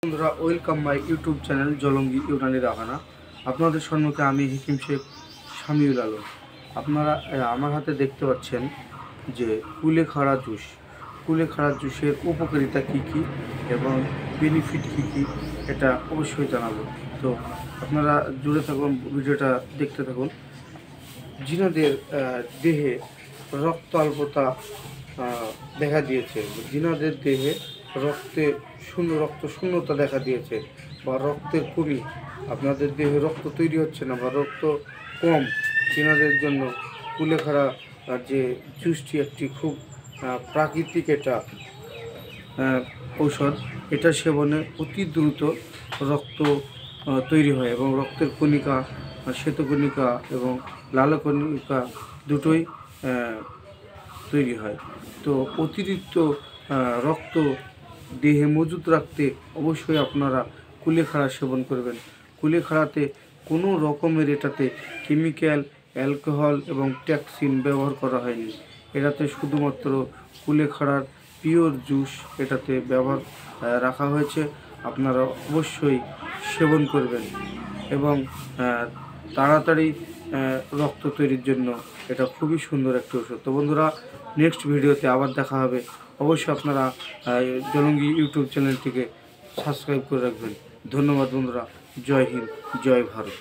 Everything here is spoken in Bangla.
বন্ধুরা, welcome my YouTube channel Jalangi Unani Rahana. আপনাদের সম্মুখে আমি হিকিম শেখ শামিউল আলম। আপনারা আমার হাতে দেখতে পাচ্ছেন যে কুলেখাড়া জুস। কুলেখাড়া জুসের উপকারিতা কী কী এবং বেনিফিট কী কী এটা অবশ্যই জানাবো। তো আপনারা জুড়ে থাকুন, ভিডিওটা দেখতে থাকুন। যিনাদের দেহে রক্ত অল্পতা দেখা দিয়েছে, যিনাদের দেহে রক্ত শূন্যতা দেখা দিয়েছে বা রক্তের কমি, আপনাদের দেহে রক্ত তৈরি হচ্ছে না বা রক্ত কম, যিনাদের জন্য কুলেখাড়া যে জুসটি একটি খুব প্রাকৃতিক এটা ঔষধ। এটা সেবনে অতি দ্রুত রক্ত তৈরি হয় এবং রক্তের কণিকা, শ্বেতকণিকা এবং লালকণিকা দুটোই তৈরি হয়। তো অতিরিক্ত রক্ত দেহে মজুত রাখতে অবশ্যই আপনারা কুলেখাড়া সেবন করবেন। কুলেখাড়াতে কোনো রকমের এটাতে কেমিক্যাল, অ্যালকোহল এবং টক্সিন ব্যবহার করা হয়নি। এটাতে শুধুমাত্র কুলেখাড়ার পিওর জুস এটাতে ব্যবহার রাখা হয়েছে। আপনারা অবশ্যই সেবন করবেন এবং তাড়াতাড়ি রক্ত তৈরির জন্য এটা খুবই সুন্দর একটি ওষুধ। তো বন্ধুরা, নেক্সট ভিডিওতে আবার দেখা হবে। অবশ্যই আপনারা জলঙ্গি ইউটিউব চ্যানেলটিকে সাবস্ক্রাইব করে রাখবেন। ধন্যবাদ বন্ধুরা। জয় হিন্দ, জয় ভারত।